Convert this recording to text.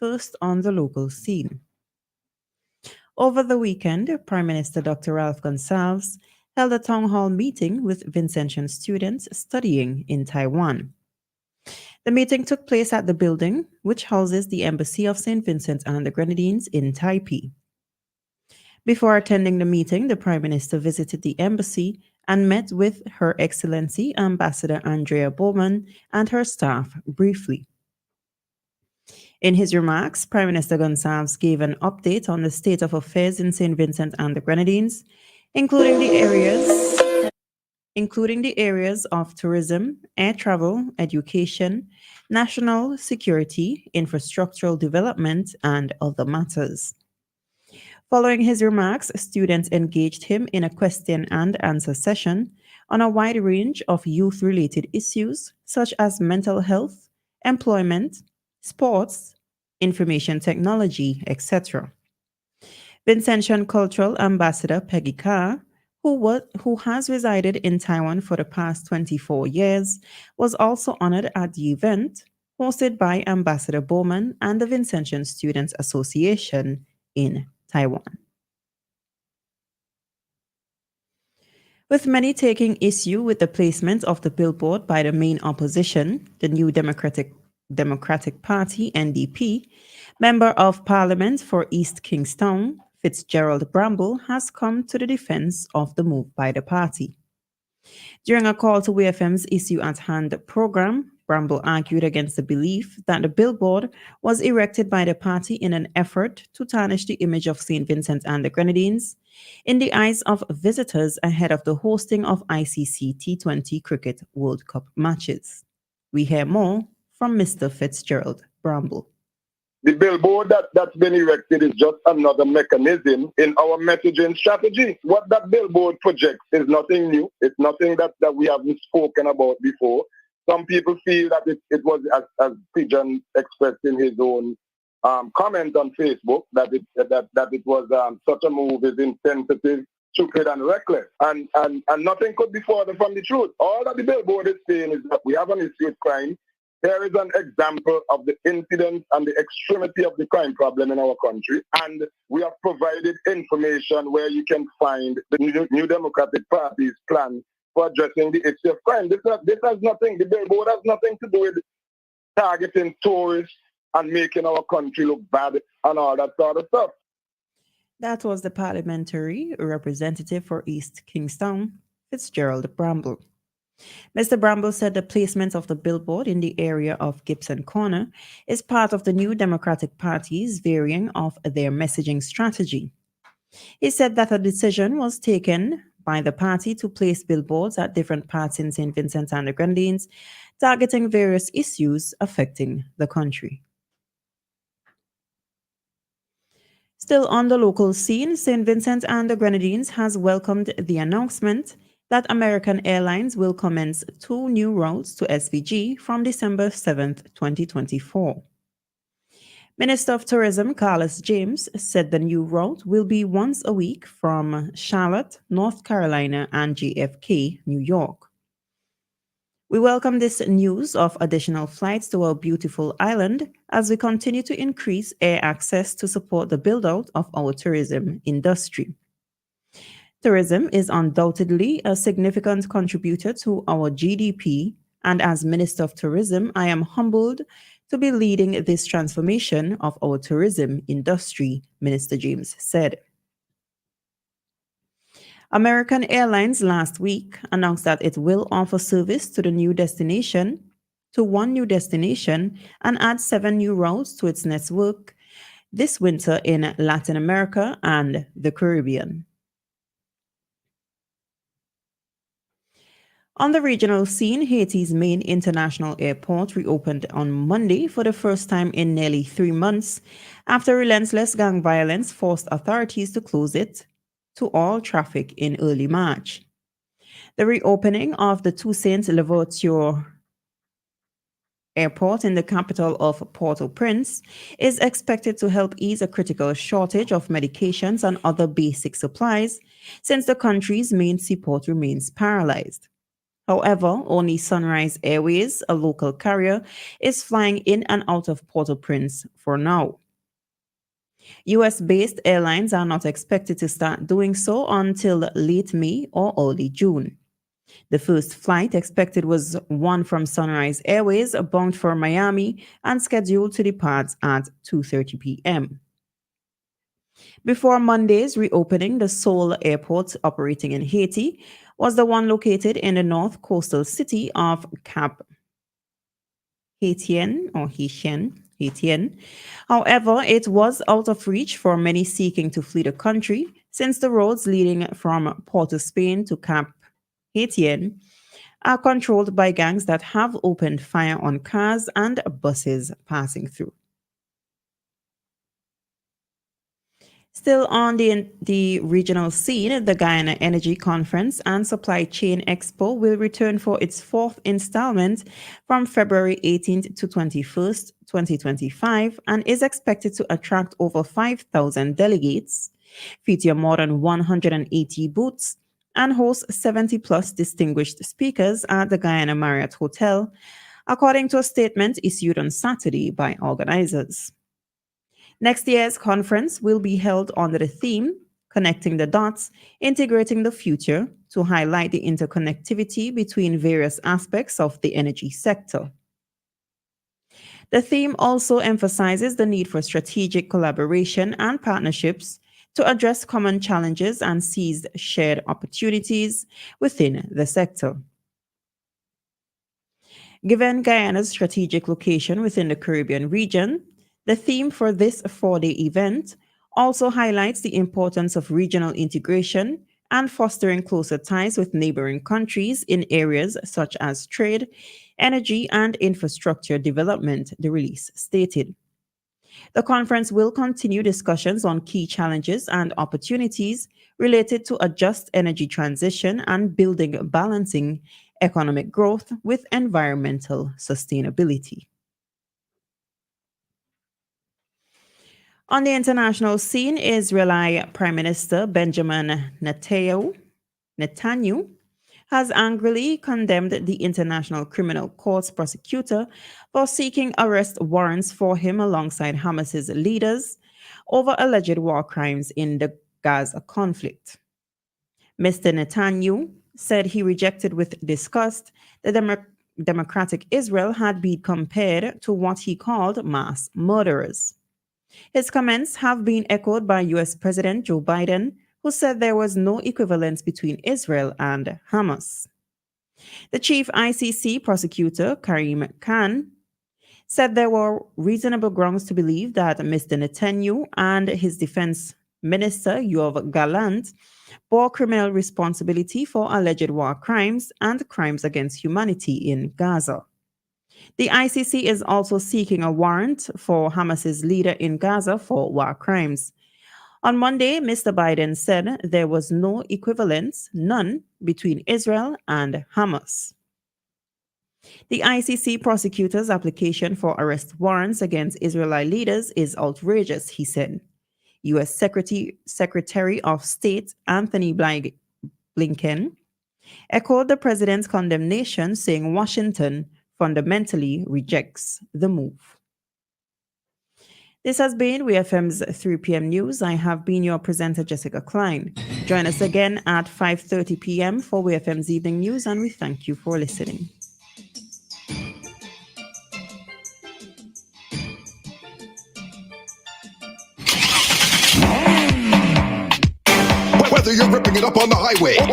first on the local scene. Over the weekend, Prime Minister Dr. Ralph Gonsalves held a town hall meeting with Vincentian students studying in Taiwan. The meeting took place at the building, which houses the Embassy of St. Vincent and the Grenadines in Taipei. Before attending the meeting, the Prime Minister visited the embassy and met with Her Excellency Ambassador Andrea Bowman and her staff briefly. In his remarks, Prime Minister Gonsalves gave an update on the state of affairs in St. Vincent and the Grenadines, including the areas of tourism, air travel, education, national security, infrastructural development, and other matters. Following his remarks, students engaged him in a question and answer session on a wide range of youth related issues such as mental health, employment, sports, information technology, etc. Vincentian Cultural Ambassador Peggy Carr, who has resided in Taiwan for the past 24 years, was also honored at the event hosted by Ambassador Bowman and the Vincentian Students Association in Taiwan. With many taking issue with the placement of the billboard by the main opposition, the New Democratic Party (NDP), Member of Parliament for East Kingstown, Fitzgerald Bramble, has come to the defense of the move by the party. During a call to WEFM's Issue at Hand program, Bramble argued against the belief that the billboard was erected by the party in an effort to tarnish the image of St. Vincent and the Grenadines in the eyes of visitors ahead of the hosting of ICC T20 Cricket World Cup matches. We hear more from Mr. Fitzgerald Bramble. The billboard that's been erected is just another mechanism in our messaging strategy. What that billboard projects is nothing new. It's nothing that we haven't spoken about before. Some people feel that it was, as Pigeon expressed in his own comment on Facebook, that it was such a move is insensitive, stupid, and reckless. And nothing could be further from the truth. All that the billboard is saying is that we have an issue with crime. Here is an example of the incidence and the extremity of the crime problem in our country. And we have provided information where you can find the New Democratic Party's plan for addressing the issue of crime. This has nothing, the billboard has nothing to do with targeting tourists and making our country look bad and all that sort of stuff. That was the parliamentary representative for East Kingstown, Fitzgerald Bramble. Mr. Bramble said the placement of the billboard in the area of Gibson Corner is part of the New Democratic Party's varying of their messaging strategy. He said that a decision was taken by the party to place billboards at different parts in St. Vincent and the Grenadines, targeting various issues affecting the country. Still on the local scene, St. Vincent and the Grenadines has welcomed the announcement that American Airlines will commence 2 new routes to SVG from December 7, 2024. Minister of Tourism Carlos James said the new route will be once a week from Charlotte, North Carolina, and JFK, New York. We welcome this news of additional flights to our beautiful island as we continue to increase air access to support the build-out of our tourism industry. Tourism is undoubtedly a significant contributor to our GDP, and as Minister of Tourism, I am humbled to be leading this transformation of our tourism industry, Minister James said. American Airlines last week announced that it will offer service to one new destination, and add 7 new routes to its network this winter in Latin America and the Caribbean. On the regional scene, Haiti's main international airport reopened on Monday for the first time in nearly 3 months after relentless gang violence forced authorities to close it to all traffic in early March. The reopening of the Toussaint Louverture Airport in the capital of Port-au-Prince is expected to help ease a critical shortage of medications and other basic supplies since the country's main seaport remains paralyzed. However, only Sunrise Airways, a local carrier, is flying in and out of Port-au-Prince for now. US based airlines are not expected to start doing so until late May or early June. The first flight expected was one from Sunrise Airways, bound for Miami and scheduled to depart at 2:30 p.m. Before Monday's reopening, the sole airport operating in Haiti was the one located in the north coastal city of Cap Haitien. However, it was out of reach for many seeking to flee the country since the roads leading from Port of Spain to Cap Haitien are controlled by gangs that have opened fire on cars and buses passing through. Still on the regional scene, the Guyana Energy Conference and Supply Chain Expo will return for its fourth installment from February 18th to 21st, 2025, and is expected to attract over 5,000 delegates, feature more than 180 booths, and host 70 plus distinguished speakers at the Guyana Marriott Hotel, according to a statement issued on Saturday by organizers. Next year's conference will be held under the theme Connecting the Dots, Integrating the Future, to highlight the interconnectivity between various aspects of the energy sector. The theme also emphasizes the need for strategic collaboration and partnerships to address common challenges and seize shared opportunities within the sector. Given Guyana's strategic location within the Caribbean region, the theme for this four-day event also highlights the importance of regional integration and fostering closer ties with neighboring countries in areas such as trade, energy, and infrastructure development, the release stated. The conference will continue discussions on key challenges and opportunities related to a just energy transition and building balancing economic growth with environmental sustainability. On the international scene, Israeli Prime Minister Benjamin Netanyahu has angrily condemned the International Criminal Court's prosecutor for seeking arrest warrants for him alongside Hamas's leaders over alleged war crimes in the Gaza conflict. Mr. Netanyahu said he rejected with disgust that democratic Israel had been compared to what he called mass murderers. His comments have been echoed by US President Joe Biden, who said there was no equivalence between Israel and Hamas. The chief ICC prosecutor, Karim Khan, said there were reasonable grounds to believe that Mr. Netanyahu and his defense minister, Yoav Gallant, bore criminal responsibility for alleged war crimes and crimes against humanity in Gaza. The ICC is also seeking a warrant for Hamas's leader in Gaza for war crimes. On Monday, Mr. Biden said there was no equivalence, none, between Israel and Hamas. The ICC prosecutor's application for arrest warrants against Israeli leaders is outrageous, he said. U.S. Secretary of State Anthony Blinken echoed the president's condemnation, saying Washington fundamentally rejects the move. This has been WEFM's 3 p.m. news. I have been your presenter, Jessica Klein. Join us again at 5:30 p.m. for WEFM's evening news, and we thank you for listening. Whether you're ripping it up on the highway or